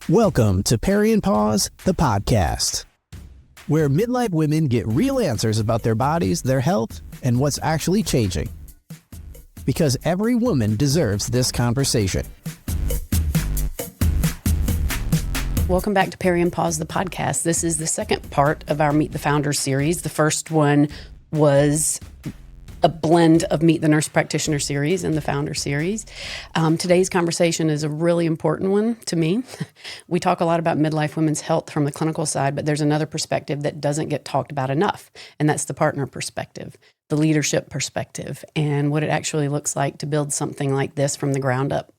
Welcome to Peri Pause, the podcast, where midlife women get real answers about their bodies, their health, and what's actually changing. Because every woman deserves this conversation. Welcome back to Peri Pause, the podcast. This is the second part of our Meet the Founders series. The first one was a blend of Meet the Nurse Practitioner series and the Founder series. Today's conversation is a really important one to me. We talk a lot about midlife women's health from the clinical side, but there's another perspective that doesn't get talked about enough, and that's the partner perspective, the leadership perspective, and what it actually looks like to build something like this from the ground up.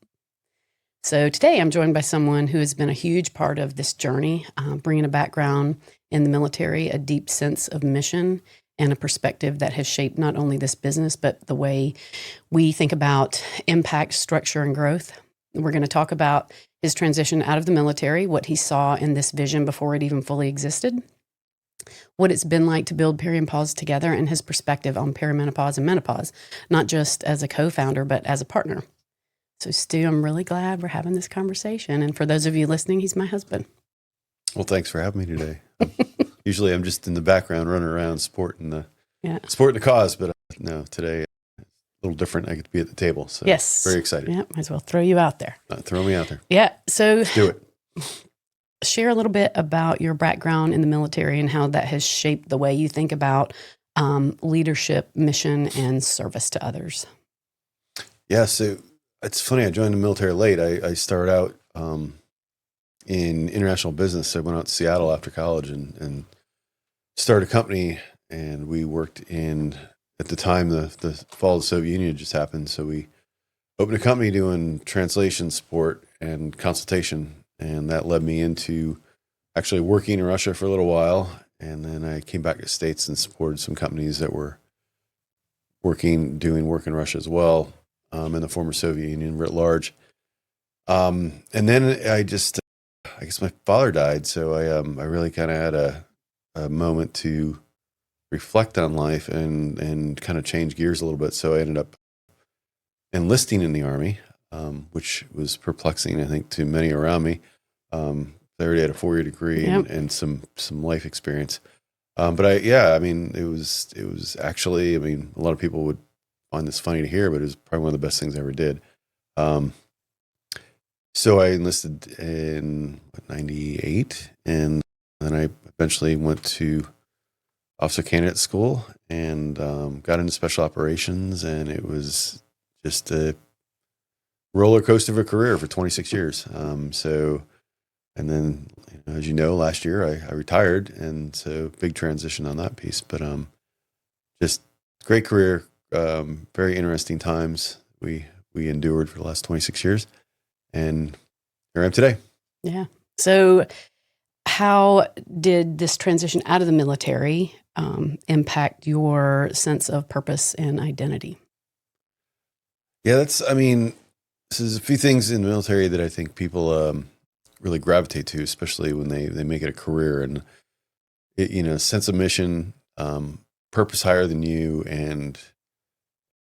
So today I'm joined by someone who has been a huge part of this journey, bringing a background in the military, a deep sense of mission, and a perspective that has shaped not only this business, but the way we think about impact, structure, and growth. We're going to talk about his transition out of the military, what he saw in this vision before it even fully existed, what it's been like to build Peri Pause together, and his perspective on perimenopause and menopause, not just as a co-founder, but as a partner. So Stu, I'm really glad we're having this conversation. And for those of you listening, he's my husband. Well, thanks for having me today. Usually I'm just in the background running around supporting the cause, but no, today a little different. I get to be at the table. So yes, very excited. Yeah, might as well throw you out there. Throw me out there. Yeah. So let's do it. Share a little bit about your background in the military and how that has shaped the way you think about leadership, mission, and service to others. Yeah. So it's funny. I joined the military late. I started out in international business. I went out to Seattle after college and started a company, and we worked at the time, the fall of the Soviet Union just happened. So we opened a company doing translation support and consultation. And that led me into actually working in Russia for a little while. And then I came back to the States and supported some companies that were doing work in Russia as well, in the former Soviet Union writ large. And then I guess my father died. So I really kind of had a moment to reflect on life and kind of change gears a little bit. So I ended up enlisting in the Army, which was perplexing, I think, to many around me. I already had a 4-year degree and some life experience. But it was actually, a lot of people would find this funny to hear, but it was probably one of the best things I ever did. So I enlisted in 98, and then I eventually went to officer candidate school and got into special operations, and it was just a roller coaster of a career for 26 years. And then, as you know, last year I retired, and so big transition on that piece. But just great career, very interesting times we endured for the last 26 years. And here I am today. Yeah. So how did this transition out of the military impact your sense of purpose and identity? Yeah, there's a few things in the military that I think people really gravitate to, especially when they make it a career, and sense of mission, purpose higher than you, and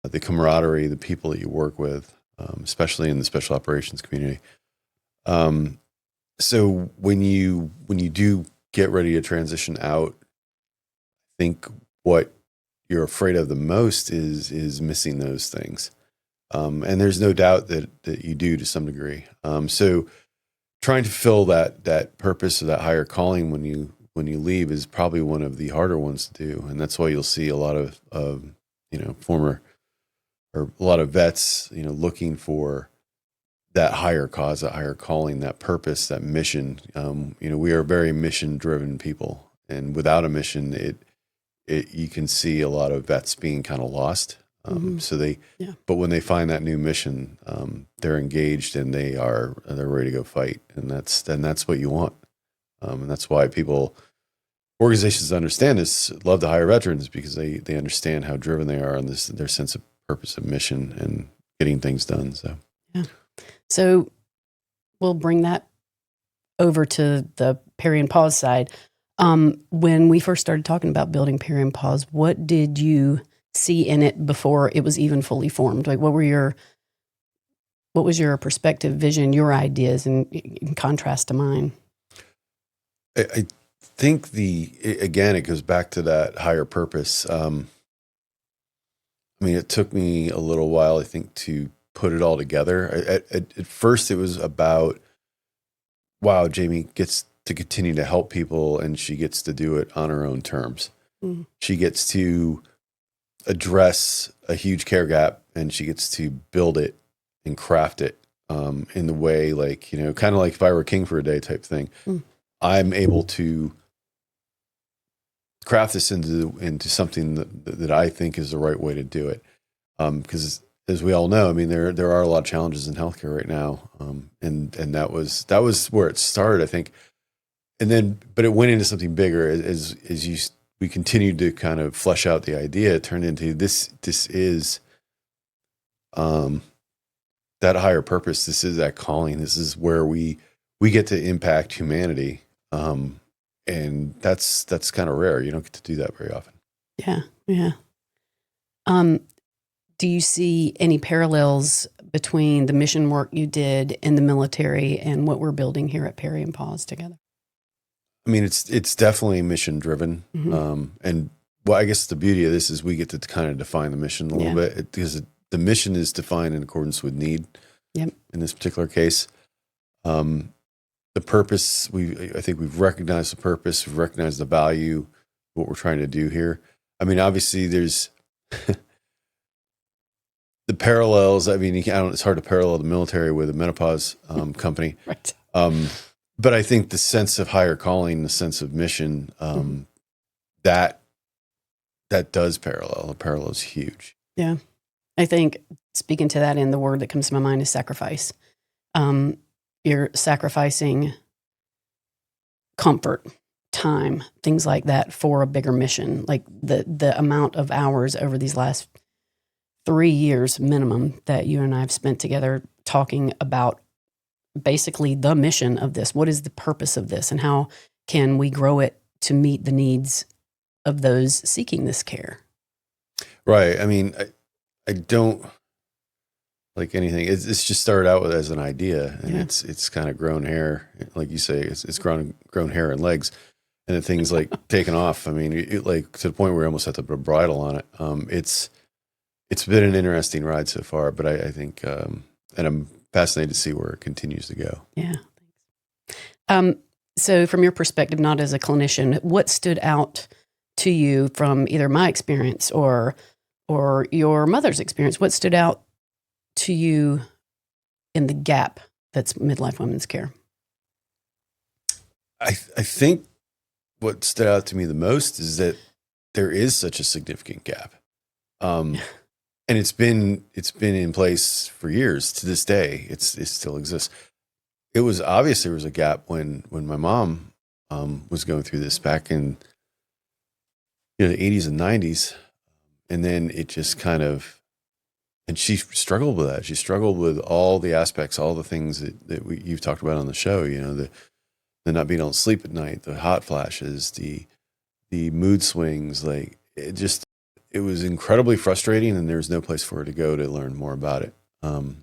the camaraderie, the people that you work with. Especially in the special operations community. So when you do get ready to transition out, I think what you're afraid of the most is missing those things. And there's no doubt that you do to some degree. So trying to fill that purpose or that higher calling when you leave is probably one of the harder ones to do. And that's why you'll see a lot of former or a lot of vets, looking for that higher cause, that higher calling, that purpose, that mission. We are very mission-driven people, and without a mission, you can see a lot of vets being kind of lost. But when they find that new mission, they're engaged and they're ready to go fight, and that's what you want. And that's why organizations understand this, love to hire veterans, because they understand how driven they are and their sense of purpose and mission and getting things done. So we'll bring that over to the Peri Pause side. When we first started talking about building Peri Pause, what did you see in it before it was even fully formed? Like, what What was your perspective, vision, your ideas in contrast to mine? I think again, it goes back to that higher purpose. I mean, it took me a little while, I think, to put it all together. At first, it was about, wow, Jamie gets to continue to help people and she gets to do it on her own terms. Mm. She gets to address a huge care gap and she gets to build it and craft it in the way, like, you know, kind of like if I were king for a day type thing. Mm. I'm able to craft this into something that I think is the right way to do it. Because as we all know, I mean, there are a lot of challenges in healthcare right now. And that was where it started, I think. And then, but it went into something bigger we continued to kind of flesh out the idea. It turned into this is, that higher purpose. This is that calling. This is where we get to impact humanity. And that's kind of rare. You don't get to do that very often. Yeah. Yeah. Do you see any parallels between the mission work you did in the military and what we're building here at Peri and Pause together? I mean, it's definitely mission driven. Mm-hmm. And well, I guess the beauty of this is we get to kind of define the mission a little bit, because the mission is defined in accordance with need. Yep. In this particular case, the purpose, I think we've recognized the purpose, we've recognized the value, what we're trying to do here. I mean, obviously there's the parallels. I mean, it's hard to parallel the military with a menopause company. Right. But I think the sense of higher calling, the sense of mission, that does parallel. The parallel is huge. Yeah. I think speaking to that, in the word that comes to my mind is sacrifice. You're sacrificing comfort, time, things like that for a bigger mission. Like the amount of hours over these last 3 years minimum that you and I have spent together talking about basically the mission of this. What is the purpose of this, and how can we grow it to meet the needs of those seeking this care? Right. I mean, I don't like anything. It's just started out as an idea, and it's kind of grown hair, like you say. It's grown hair and legs, and the thing's like taken off. I mean, like to the point where we almost have to put a bridle on it. It's been an interesting ride so far, but I think, and I'm fascinated to see where it continues to go. Yeah. So from your perspective, not as a clinician, what stood out to you from either my experience or your mother's experience? What stood out to you in the gap that's midlife women's care? I think what stood out to me the most is that there is such a significant gap. And it's been in place for years. To this day, it still exists. It was obvious there was a gap when my mom was going through this back in the 80s and 90s, and then it just kind of, and she struggled with that. She struggled with all the aspects, all the things that you've talked about on the show. You know, the not being able to sleep at night, the hot flashes, the mood swings. Like it was incredibly frustrating, and there was no place for her to go to learn more about it. But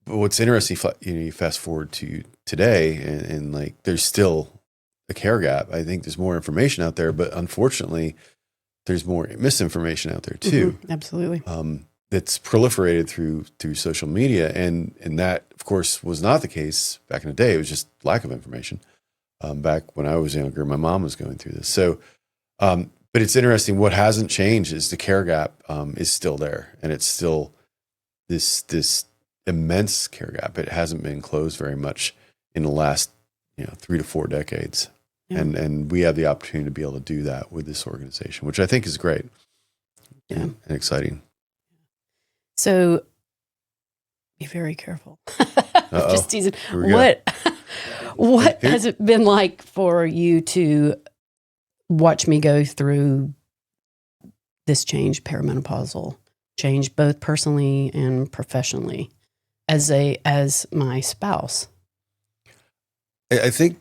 what's interesting, you fast forward to today, and like there's still a care gap. I think there's more information out there, but unfortunately, there's more misinformation out there too. Mm-hmm, absolutely. That's proliferated through social media, and that, of course, was not the case back in the day. It was just lack of information. Back when I was younger, my mom was going through this. So, but it's interesting. What hasn't changed is the care gap is still there, and it's still this immense care gap. It hasn't been closed very much in the last 3 to 4 decades. Yeah. And we have the opportunity to be able to do that with this organization, which I think is great and exciting. So be very careful. Just teasing. What has it been like for you to watch me go through this change, perimenopausal change, both personally and professionally, as my spouse? I think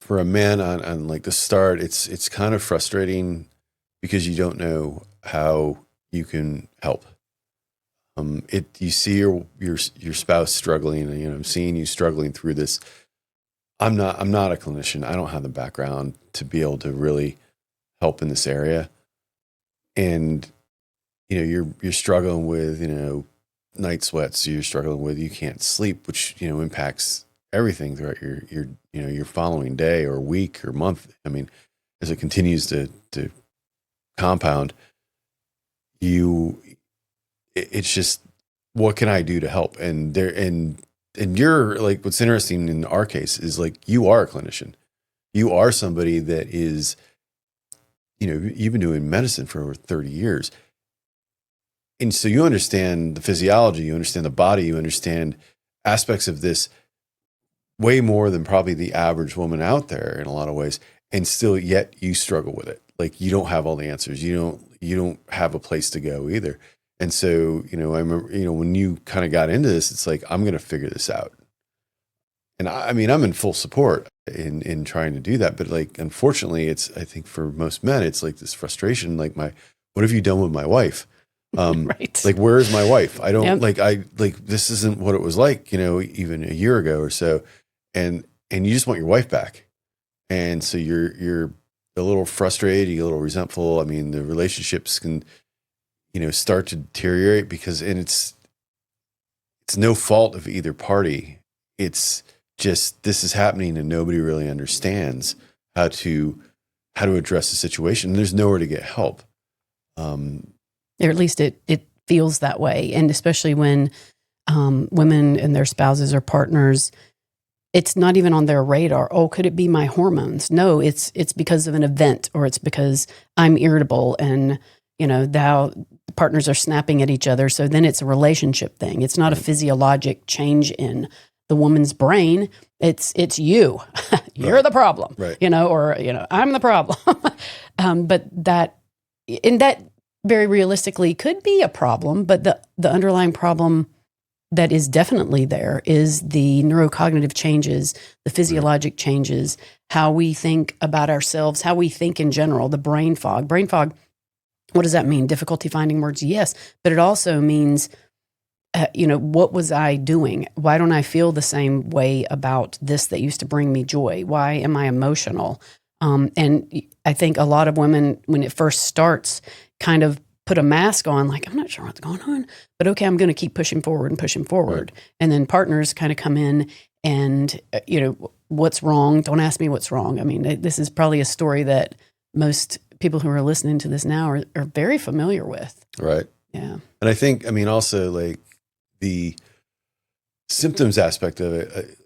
for a man on like the start, it's kind of frustrating because you don't know how you can help. You see your spouse struggling, and I'm seeing you struggling through this. I'm not a clinician. I don't have the background to be able to really help in this area. And you're struggling with night sweats. You're struggling with you can't sleep, which impacts everything throughout your following day or week or month. I mean, as it continues to compound, it's just, what can I do to help? And you're like, what's interesting in our case is like, you are a clinician. You are somebody that is, you've been doing medicine for over 30 years. And so you understand the physiology, you understand the body, you understand aspects of this way more than probably the average woman out there in a lot of ways. And still yet you struggle with it. Like, you don't have all the answers. You don't have a place to go either. And so, I remember, when you kind of got into this, it's like, I'm going to figure this out. And I mean, I'm in full support in trying to do that. But like, unfortunately, I think for most men, it's like this frustration, like what have you done with my wife? Right. Like, where's my wife? I don't Yep. this isn't what it was like, even a year ago or so. And you just want your wife back. And so you're a little frustrated, you get a little resentful. I mean, the relationships can, start to deteriorate it's no fault of either party. It's just, this is happening and nobody really understands how to address the situation. And there's nowhere to get help. Or at least it feels that way. And especially when women and their spouses or partners, it's not even on their radar. Oh, could it be my hormones? No, it's because of an event, or it's because I'm irritable and, the partners are snapping at each other. So then it's a relationship thing. It's not a physiologic change in the woman's brain. It's you. You're the problem, right. Or, I'm the problem. But that very realistically could be a problem, but the underlying problem that is definitely there is the neurocognitive changes, the physiologic changes, how we think about ourselves, how we think in general, the brain fog. Brain fog, what does that mean? Difficulty finding words? Yes. But it also means, what was I doing? Why don't I feel the same way about this that used to bring me joy? Why am I emotional? And I think a lot of women, when it first starts, kind of put a mask on, like, I'm not sure what's going on, but okay, I'm going to keep pushing forward and pushing forward. Right. And then partners kind of come in and, what's wrong? Don't ask me what's wrong. I mean, this is probably a story that most people who are listening to this now are very familiar with. Right. Yeah. And I think, also like the symptoms aspect of it,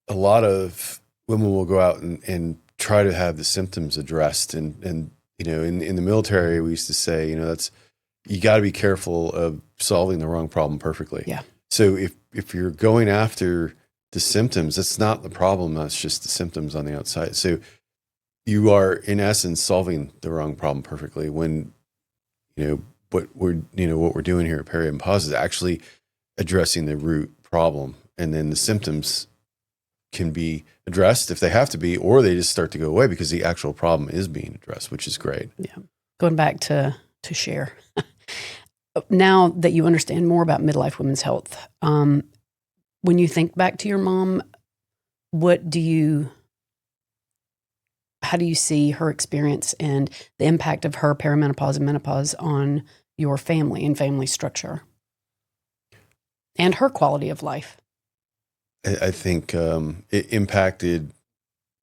a lot of women will go out and try to have the symptoms addressed. And in the military, we used to say, you got to be careful of solving the wrong problem perfectly. Yeah. So if you're going after the symptoms, that's not the problem. That's just the symptoms on the outside. So you are in essence solving the wrong problem perfectly when, what we're doing here at Peri Pause is actually addressing the root problem. And then the symptoms can be addressed if they have to be, or they just start to go away because the actual problem is being addressed, which is great. Yeah. Going back to share. Now that you understand more about midlife women's health, when you think back to your mom, how do you see her experience and the impact of her perimenopause and menopause on your family and family structure and her quality of life? I think it impacted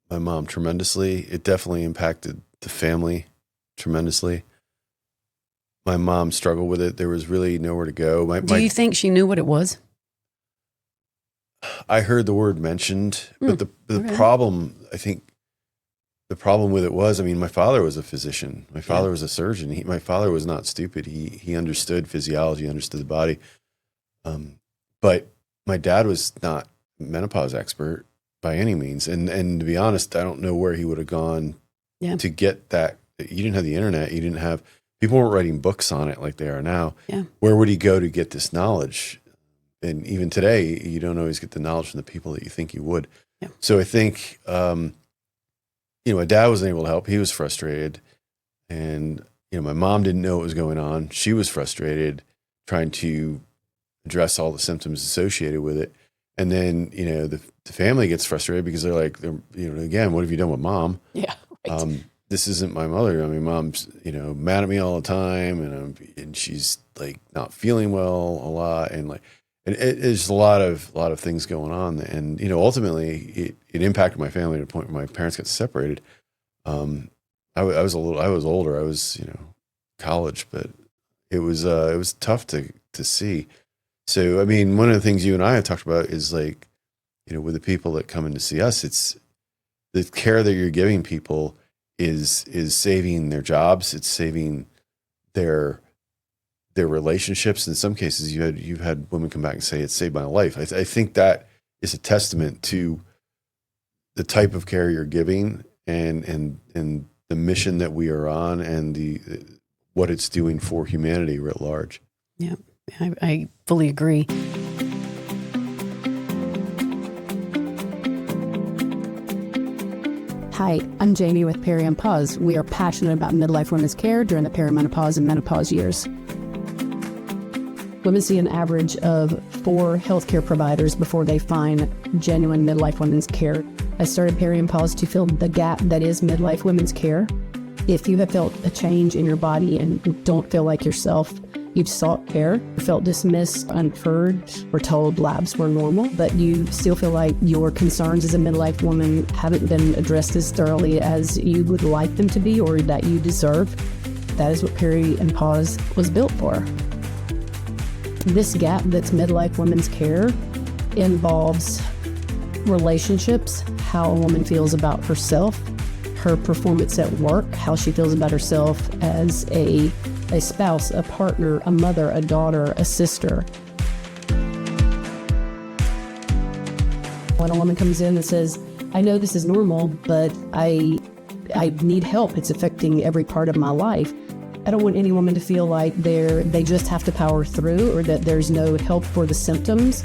my mom tremendously. It definitely impacted the family tremendously. My mom struggled with it. There was really nowhere to go. Do you think she knew what it was? I heard the word mentioned, but the problem, I think, the problem with it was, my father was a physician. My father was a surgeon. My father was not stupid. He understood physiology, understood the body. But my dad was not a menopause expert by any means. And to be honest, I don't know where he would have gone to get that. You didn't have the internet. You didn't have, people weren't writing books on it like they are now. Yeah. Where would he go to get this knowledge? And even today, you don't always get the knowledge from the people that you think you would. Yeah. So I think, my dad wasn't able to help. He was frustrated. And, my mom didn't know what was going on. She was frustrated trying to address all the symptoms associated with it. And then, the family gets frustrated because they're again, what have you done with mom? Yeah. Right. This isn't my mother. I mean, mom's, mad at me all the time, and she's like not feeling well a lot. And it's a lot of things going on. And, ultimately it impacted my family to the point where my parents got separated. I was older. I was, college, but it was tough to see. So, I mean, one of the things you and I have talked about is with the people that come in to see us, it's the care that you're giving people is saving their jobs. It's saving their relationships. In some cases, you've had women come back and say, "It saved my life." I think that is a testament to the type of care you're giving and the mission that we are on and what it's doing for humanity writ large. Yeah, I fully agree. Hi, I'm Jamie with Peri Pause. We are passionate about midlife women's care during the perimenopause and menopause years. Women see an average of 4 healthcare providers before they find genuine midlife women's care. I started Peri Pause to fill the gap that is midlife women's care. If you have felt a change in your body and don't feel like yourself, you've sought care, felt dismissed, unheard, or told labs were normal, but you still feel like your concerns as a midlife woman haven't been addressed as thoroughly as you would like them to be or that you deserve, that is what Peri Pause was built for. This gap that's midlife women's care involves relationships, how a woman feels about herself, her performance at work, how she feels about herself as a spouse, a partner, a mother, a daughter, a sister. When a woman comes in and says, "I know this is normal, but I need help. It's affecting every part of my life." I don't want any woman to feel like they just have to power through or that there's no help for the symptoms.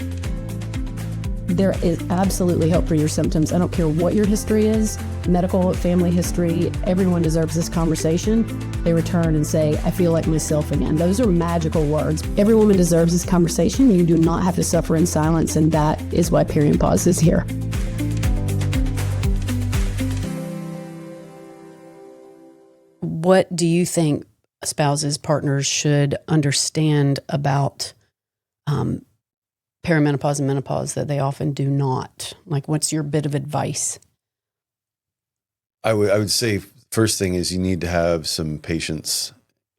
There is absolutely help for your symptoms. I don't care what your history is, medical, family history, everyone deserves this conversation. They return and say, "I feel like myself again." Those are magical words. Every woman deserves this conversation. You do not have to suffer in silence, and that is why Peri Pause is here. What do you think spouses, partners should understand about perimenopause and menopause that they often do not? Like, what's your bit of advice? I would say first thing is you need to have some patience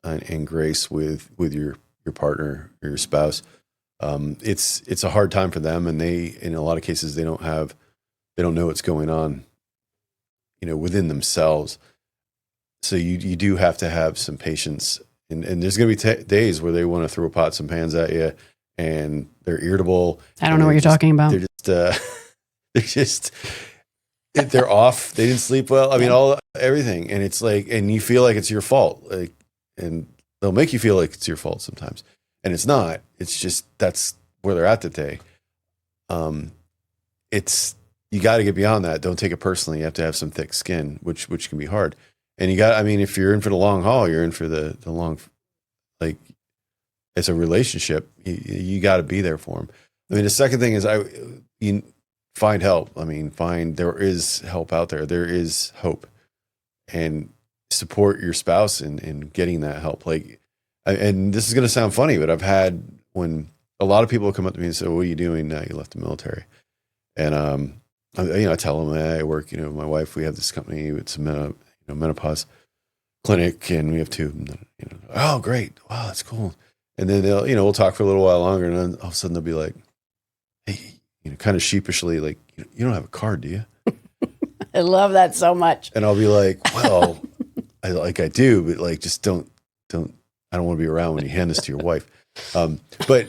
and grace with your partner or your spouse. It's a hard time for them, and in a lot of cases they don't know what's going on, within themselves. So you do have to have some patience, and there's going to be days where they want to throw pots and pans at you, and they're irritable. I don't know what you're talking about. They're off. They didn't sleep well. I mean, everything. And it's and you feel like it's your fault. And they'll make you feel like it's your fault sometimes. And it's not. It's just, that's where they're at that day. You got to get beyond that. Don't take it personally. You have to have some thick skin, which can be hard. And if you're in for the long haul, you're in for the long, it's a relationship. You got to be there for them. I mean, the second thing is you find help. I mean, there is help out there. There is hope, and support your spouse in getting that help. And this is going to sound funny, but I've had when a lot of people come up to me and say, "What are you doing now? You left the military." And, I tell them, I work, my wife, we have this company. It's a menopause clinic, and we have 2, "Oh, great. Wow, that's cool." And then they'll, we'll talk for a little while longer, and then all of a sudden they'll be like, "Hey," kind of sheepishly, like, "You don't have a card, do you?" I love that so much. And I'll be like, "Well, I do, but just don't, I don't want to be around when you hand this to your wife." But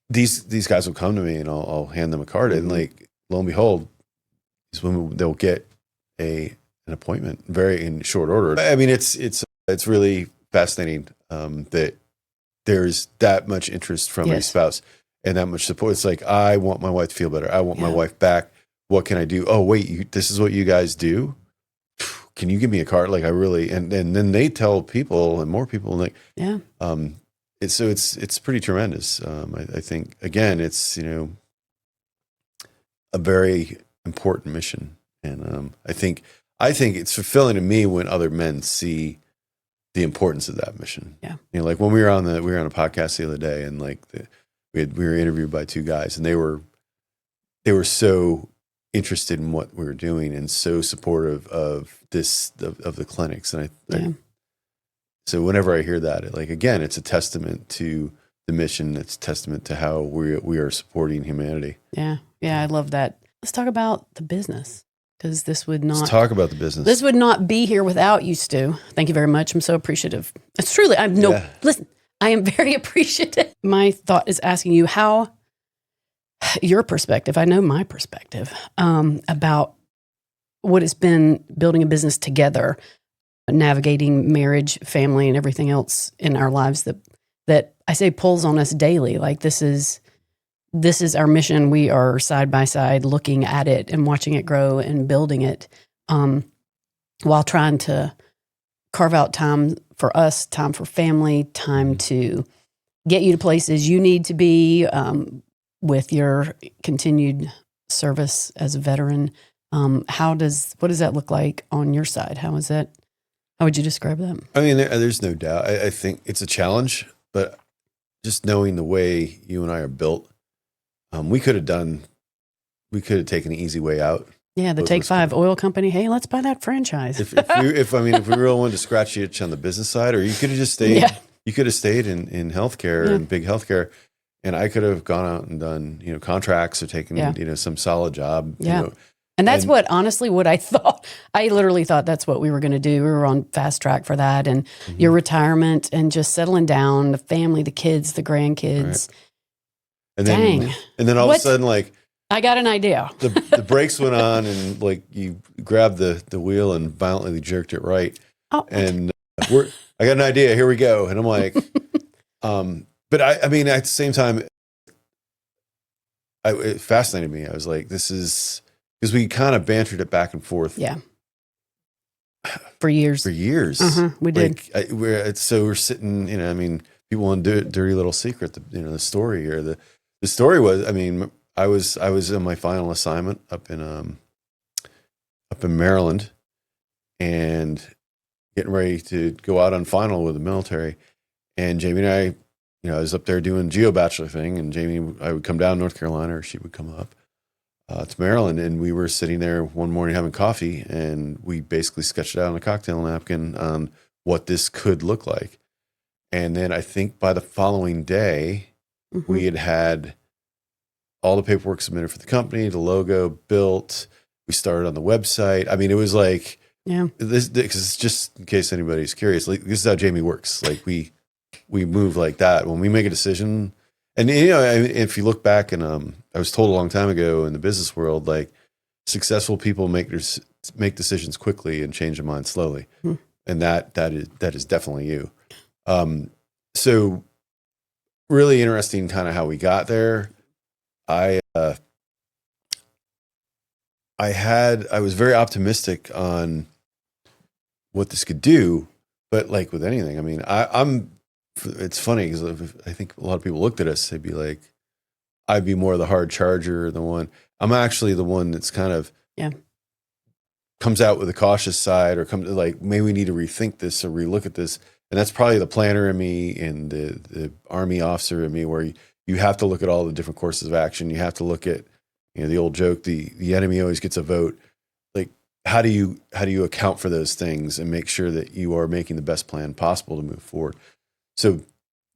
these guys will come to me, and I'll hand them a card, and lo and behold, these women, they'll get an appointment very in short order. I mean, it's really fascinating that there's that much interest from a spouse and that much support. It's like, I want my wife to feel better. I want my wife back. What can I do? Oh, wait, this is what you guys do? Can you give me a card? And then they tell people, and more people, it's pretty tremendous. I think again, it's a very important mission, and I think it's fulfilling to me when other men see the importance of that mission. Yeah, like when we were on a podcast the other day, and like we were interviewed by two guys, and they were so interested in what we were doing and so supportive of the clinics, and I so whenever I hear that, again, it's a testament to the mission. It's a testament to how we are supporting humanity. Yeah. I love that. Let's talk about the business, because Let's talk about the business. This would not be here without you, Stu. Thank you very much. I'm so appreciative. It's truly. Listen. I am very appreciative. My thought is asking you how your perspective. I know my perspective about what it's been building a business together, navigating marriage, family, and everything else in our lives that I say pulls on us daily. Like this is our mission. We are side by side looking at it and watching it grow and building it, while trying to carve out time for us, time for family, time to get you to places you need to be, with your continued service as a veteran. What does that look like on your side? How would you describe that? I mean, there's no doubt. I think it's a challenge, but just knowing the way you and I are built, we could have taken the easy way out. Yeah, the Take 5 oil company. Hey, let's buy that franchise. If we really wanted to scratch the itch on the business side, or you could have just stayed. Yeah. You could have stayed in healthcare and big healthcare, and I could have gone out and done contracts or taken some solid job. Yeah. And that's what I thought. I literally thought that's what we were going to do. We were on fast track for that, and your retirement and just settling down, the family, the kids, the grandkids. Right. And then all of a sudden, I got an idea. the brakes went on, and you grabbed the wheel and violently jerked it right. Oh. And I got an idea. Here we go. And I'm like, but I mean, at the same time, it fascinated me. I was like, this is. Because we kind of bantered it back and forth. Yeah. For years. We did. We're sitting, I mean, people want to do dirty little secret, the story here. The story was, I mean, I was in my final assignment up in Maryland, and getting ready to go out on final with the military. And Jamie and I, I was up there doing geo-bachelor thing, and Jamie, I would come down to North Carolina, or she would come up to Maryland, and we were sitting there one morning having coffee, and we basically sketched out on a cocktail napkin on what this could look like. And then I think by the following day, we had all the paperwork submitted for the company, the logo built. We started on the website. I mean, it was like, this, because just in case anybody's curious, this is how Jamie works. We move like that. When we make a decision, and if you look back, and I was told a long time ago in the business world, successful people make decisions quickly and change their mind slowly, and that is definitely you. So really interesting, kind of how we got there. I was very optimistic on what this could do, but like with anything, I mean, it's funny because I think a lot of people looked at us, they'd be like, I'd be more the hard charger, the one. I'm actually the one that's kind of comes out with a cautious side, or comes maybe we need to rethink this or relook at this. And that's probably the planner in me and the Army officer in me, where you have to look at all the different courses of action. You have to look at, the old joke, the enemy always gets a vote. How do you account for those things and make sure that you are making the best plan possible to move forward? So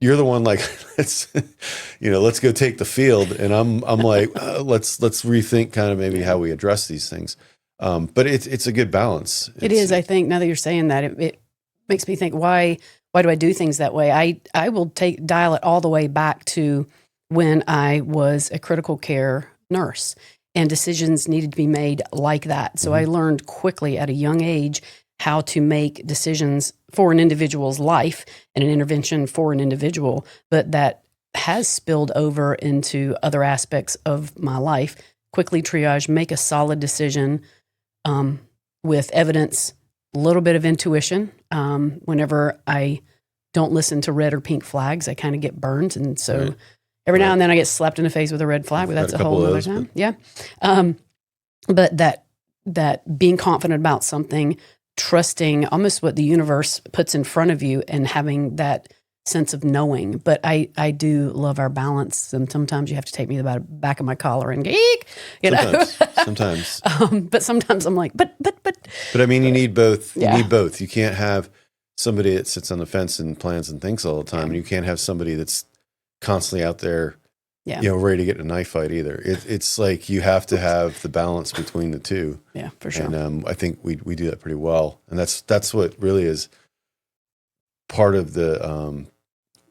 you're the one let's go take the field, and I'm like, let's rethink kind of maybe how we address these things. But it's a good balance. It is. I think now that you're saying that, it makes me think, why do I do things that way? I will dial it all the way back to when I was a critical care nurse, and decisions needed to be made like that. So I learned quickly at a young age how to make decisions for an individual's life and an intervention for an individual, but that has spilled over into other aspects of my life. Quickly triage, make a solid decision with evidence, a little bit of intuition. Whenever I don't listen to red or pink flags. I kind of get burned. And so Right. every now and then I get slapped in the face with a red flag, but I've that's had a a whole couple of other those, time. Yeah. But that being confident about something, trusting almost what the universe puts in front of you and having that sense of knowing. But I do love our balance. And sometimes you have to take me to the back of my collar and geek, you know. Sometimes. But sometimes I'm like, but But I mean, you need both. Yeah. You need both. You can't have somebody that sits on the fence and plans and thinks all the time. And you can't have somebody that's constantly out there, Yeah. ready to get in a knife fight either. It's like you have to have the balance between the two. Yeah, for sure. And I think we do that pretty well. And that's what really is part of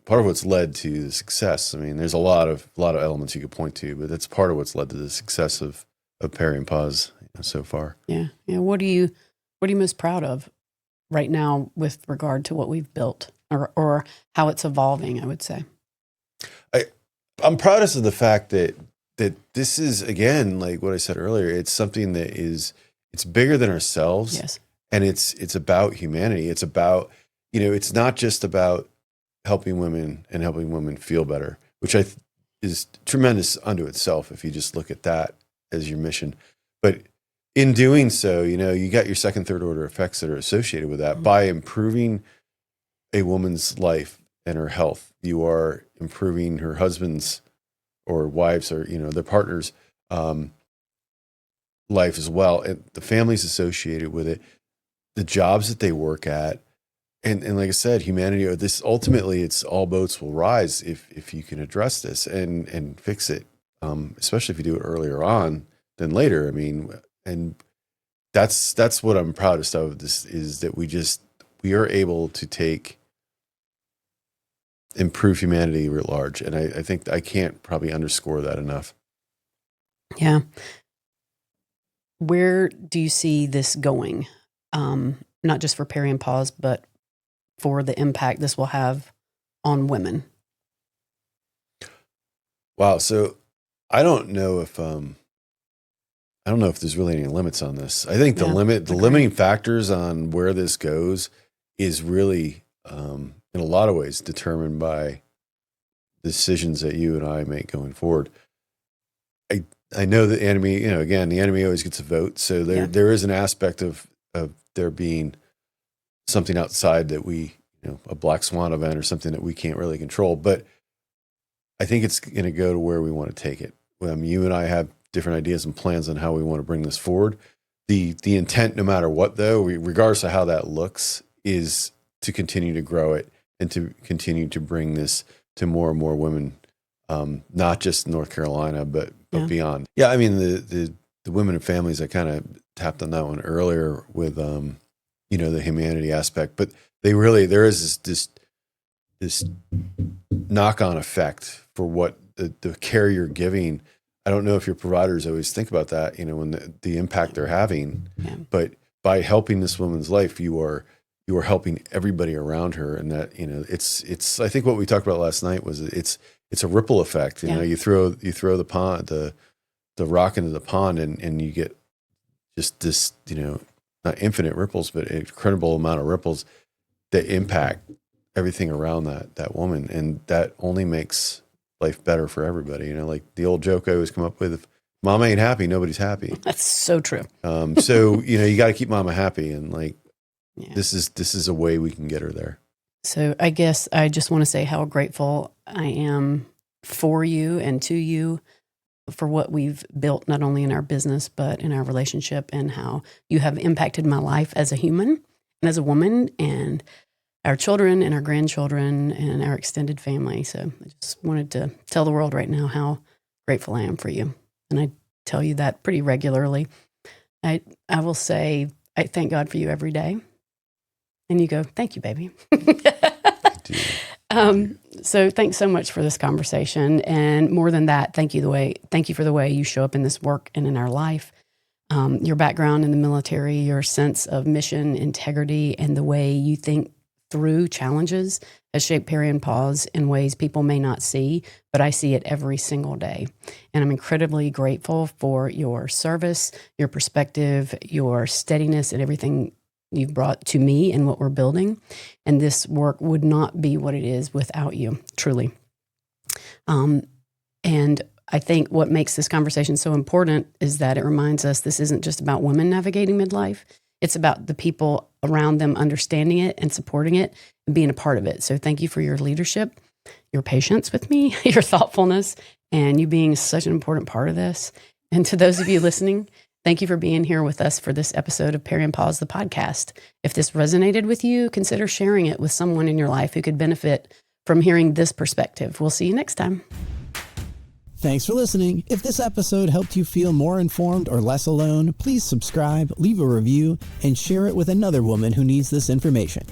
what's led to the success. I mean, there's a lot of elements you could point to, but that's part of what's led to the success of Peri Pause so far. Yeah. Yeah. What are you most proud of right now with regard to what we've built or how it's evolving, I would say? I'm proudest of the fact that this is, again, like what I said earlier, it's something that it's bigger than ourselves. Yes. And it's about humanity. It's about, it's not just about helping women and helping women feel better, which is tremendous unto itself if you just look at that as your mission. But in doing so, you got your second, third order effects that are associated with that. Mm-hmm. By improving a woman's life and her health, you are improving her husband's or wives or, their partner's life as well. And the families associated with it, the jobs that they work at. And like I said, humanity, or this ultimately, it's all boats will rise if you can address this and fix it, especially if you do it earlier on than later. I mean, and that's what I'm proudest of. This is that we are able to improve humanity writ large, and I think I can't probably underscore that enough. Yeah. Where do you see this going? Not just for Peri and Pause, but for the impact this will have on women? Wow. So I don't know if there's really any limits on this. I think the limiting factors on where this goes is really, in a lot of ways, determined by decisions that you and I make going forward. I know that enemy, again, the enemy always gets a vote. So there is an aspect of there being something outside that we, a black swan event or something that we can't really control. But I think it's going to go to where we want to take it. You and I have different ideas and plans on how we want to bring this forward. The intent, no matter what, though, regardless of how that looks, is to continue to grow it and to continue to bring this to more and more women, not just North Carolina, but beyond. Yeah, I mean, the women and families, I kind of tapped on that one earlier with, the humanity aspect, but there is this knock-on effect for what the care you're giving. I don't know if your providers always think about that, when the impact they're having, but by helping this woman's life, you are helping everybody around her. And that, it's, I think what we talked about last night was it's a ripple effect. You throw the pond, the rock into the pond and you get just this, not infinite ripples, but an incredible amount of ripples that impact everything around that woman. And that only makes life better for everybody. Like the old joke I always come up with, if mama ain't happy, nobody's happy. That's so true. So, you got to keep mama happy. And this is a way we can get her there. So I guess I just want to say how grateful I am for you and to you for what we've built, not only in our business, but in our relationship, and how you have impacted my life as a human and as a woman, and our children and our grandchildren and our extended family. So I just wanted to tell the world right now how grateful I am for you. And I tell you that pretty regularly. I will say, I thank God for you every day. And you go, thank you, baby. So thanks so much for this conversation. And more than that, thank you for the way you show up in this work and in our life. Your background in the military, your sense of mission, integrity, and the way you think through challenges has shaped Peri and Pause in ways people may not see, but I see it every single day. And I'm incredibly grateful for your service, your perspective, your steadiness, and everything you've brought to me and what we're building. And this work would not be what it is without you, truly. And I think what makes this conversation so important is that it reminds us this isn't just about women navigating midlife. It's about the people around them understanding it and supporting it and being a part of it. So thank you for your leadership, your patience with me, your thoughtfulness, and you being such an important part of this. And to those of you listening, thank you for being here with us for this episode of Peri Pause, the podcast. If this resonated with you, consider sharing it with someone in your life who could benefit from hearing this perspective. We'll see you next time. Thanks for listening. If this episode helped you feel more informed or less alone, please subscribe, leave a review, and share it with another woman who needs this information.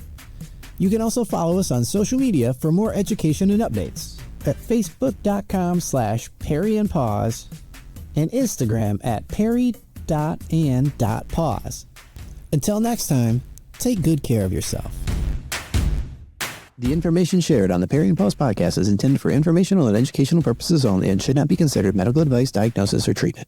You can also follow us on social media for more education and updates at facebook.com/periandpause and Instagram at peri.and.pause. Until next time, take good care of yourself. The information shared on the Peri Pause podcast is intended for informational and educational purposes only and should not be considered medical advice, diagnosis, or treatment.